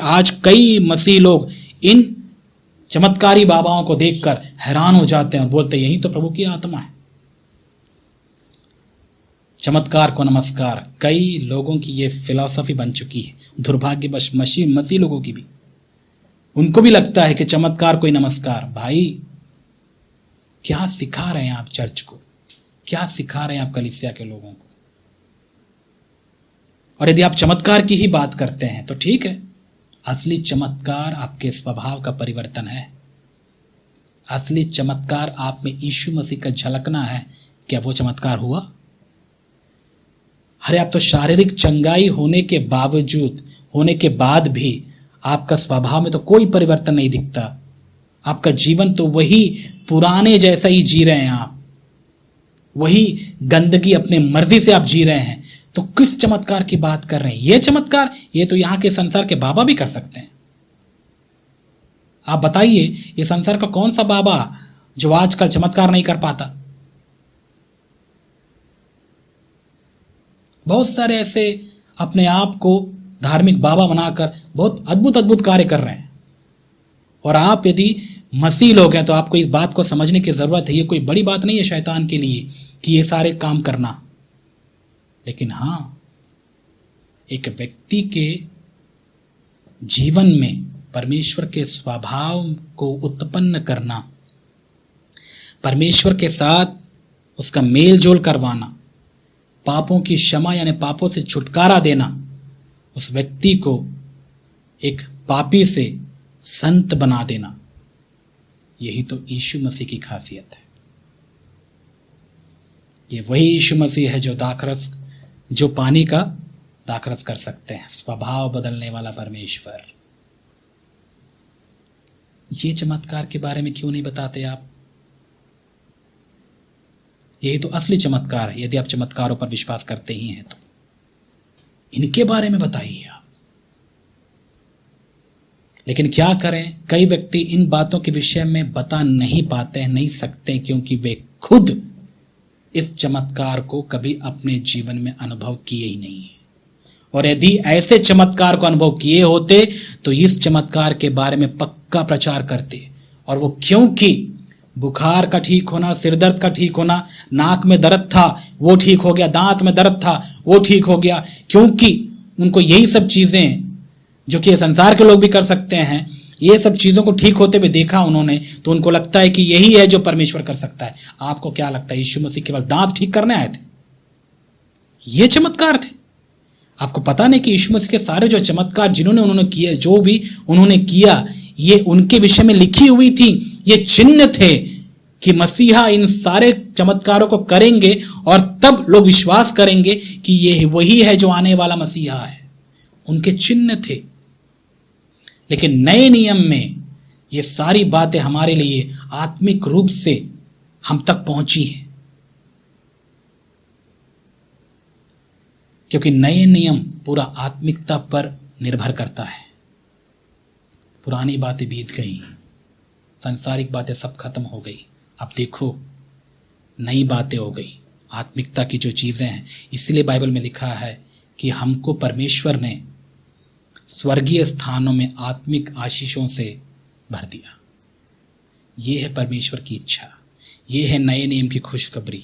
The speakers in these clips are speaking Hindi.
आज कई मसीह लोग इन चमत्कारी बाबाओं को देखकर हैरान हो जाते हैं और बोलते हैं यही तो प्रभु की आत्मा है। चमत्कार को नमस्कार, कई लोगों की ये फिलॉसफी बन चुकी है, दुर्भाग्यवश मसीह लोगों की भी। उनको भी लगता है कि चमत्कार कोई नमस्कार। भाई क्या सिखा रहे हैं आप चर्च को, क्या सिखा रहे हैं आप कलीसिया के लोगों को? और यदि आप चमत्कार की ही बात करते हैं तो ठीक है, असली चमत्कार आपके स्वभाव का परिवर्तन है। असली चमत्कार आप में यीशु मसीह का झलकना है। क्या वो चमत्कार हुआ? अरे आप तो शारीरिक चंगाई होने के बावजूद, होने के बाद भी आपका स्वभाव में तो कोई परिवर्तन नहीं दिखता। आपका जीवन तो वही पुराने जैसा ही जी रहे हैं आप, वही गंदगी अपने मर्जी से आप जी रहे हैं। तो किस चमत्कार की बात कर रहे हैं? ये चमत्कार ये तो यहां के संसार के बाबा भी कर सकते हैं। आप बताइए, ये संसार का कौन सा बाबा जो आजकल चमत्कार नहीं कर पाता? बहुत सारे ऐसे अपने आप को धार्मिक बाबा बनाकर बहुत अद्भुत अद्भुत कार्य कर रहे हैं। और आप यदि मसीह लोग हैं तो आपको इस बात को समझने की जरूरत है, ये कोई बड़ी बात नहीं है शैतान के लिए कि ये सारे काम करना। लेकिन हां, एक व्यक्ति के जीवन में परमेश्वर के स्वभाव को उत्पन्न करना, परमेश्वर के साथ उसका मेल जोल करवाना, पापों की क्षमा यानी पापों से छुटकारा देना, उस व्यक्ति को एक पापी से संत बना देना, यही तो यीशु मसीह की खासियत है। ये वही यीशु मसीह है जो पानी का दाखरस कर सकते हैं, स्वभाव बदलने वाला परमेश्वर। ये चमत्कार के बारे में क्यों नहीं बताते आप? यही तो असली चमत्कार है, यदि आप चमत्कारों पर विश्वास करते ही हैं तो इनके बारे में बताइए आप। लेकिन क्या करें, कई व्यक्ति इन बातों के विषय में बता नहीं पाते हैं, नहीं सकते, क्योंकि वे खुद इस चमत्कार को कभी अपने जीवन में अनुभव किए ही नहीं है। और यदि ऐसे चमत्कार को अनुभव किए होते तो इस चमत्कार के बारे में पक्का प्रचार करते। और वो क्योंकि बुखार का ठीक होना, सिर दर्द का ठीक होना, नाक में दर्द था वो ठीक हो गया, दांत में दर्द था वो ठीक हो गया, क्योंकि उनको यही सब चीजें जो कि संसार के लोग भी कर सकते हैं, ये सब चीजों को ठीक होते हुए देखा उन्होंने, तो उनको लगता है कि यही है जो परमेश्वर कर सकता है। आपको क्या लगता है यीशु मसीह केवल दांत ठीक करने आए थे? ये चमत्कार थे? आपको पता नहीं कि यीशु मसीह के सारे जो चमत्कार उन्होंने किए, जो भी उन्होंने किया, ये उनके विषय में लिखी हुई थी। ये चिन्ह थे कि मसीहा इन सारे चमत्कारों को करेंगे और तब लोग विश्वास करेंगे कि ये वही है जो आने वाला मसीहा है। उनके चिन्ह थे। लेकिन नए नियम में ये सारी बातें हमारे लिए आत्मिक रूप से हम तक पहुंची है, क्योंकि नए नियम पूरा आत्मिकता पर निर्भर करता है। पुरानी बातें बीत गई, सांसारिक बातें सब खत्म हो गई, अब देखो नई बातें हो गई, आत्मिकता की जो चीजें हैं। इसलिए बाइबल में लिखा है कि हमको परमेश्वर ने स्वर्गीय स्थानों में आत्मिक आशीषों से भर दिया। ये है परमेश्वर की इच्छा, ये है नए नियम की खुशखबरी।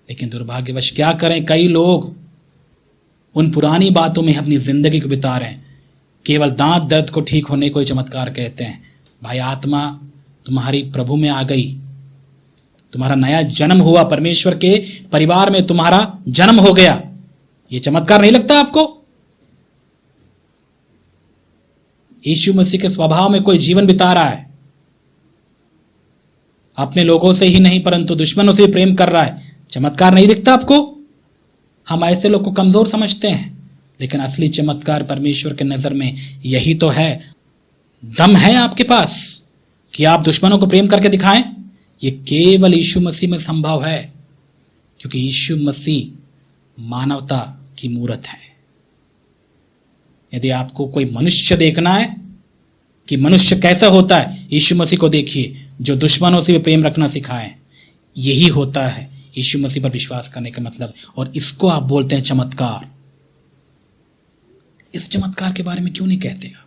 लेकिन दुर्भाग्यवश क्या करें, कई लोग उन पुरानी बातों में अपनी जिंदगी को बिता रहे हैं। केवल दांत दर्द को ठीक होने को ही चमत्कार कहते हैं। भाई, आत्मा तुम्हारी प्रभु में आ गई, तुम्हारा नया जन्म हुआ, परमेश्वर के परिवार में तुम्हारा जन्म हो गया, ये चमत्कार नहीं लगता आपको? यीशु मसीह के स्वभाव में कोई जीवन बिता रहा है, अपने लोगों से ही नहीं परंतु दुश्मनों से भी प्रेम कर रहा है, चमत्कार नहीं दिखता आपको? हम ऐसे लोग को कमजोर समझते हैं, लेकिन असली चमत्कार परमेश्वर के नजर में यही तो है। दम है आपके पास कि आप दुश्मनों को प्रेम करके दिखाएं? ये केवल यीशु मसीह में संभव है, क्योंकि यीशु मसीह मानवता की मूरत है। यदि आपको कोई मनुष्य देखना है कि मनुष्य कैसा होता है, यीशु मसीह को देखिए, जो दुश्मनों से भी प्रेम रखना सिखाए। यही होता है यीशु मसीह पर विश्वास करने का मतलब। और इसको आप बोलते हैं चमत्कार। इस चमत्कार के बारे में क्यों नहीं कहते आप?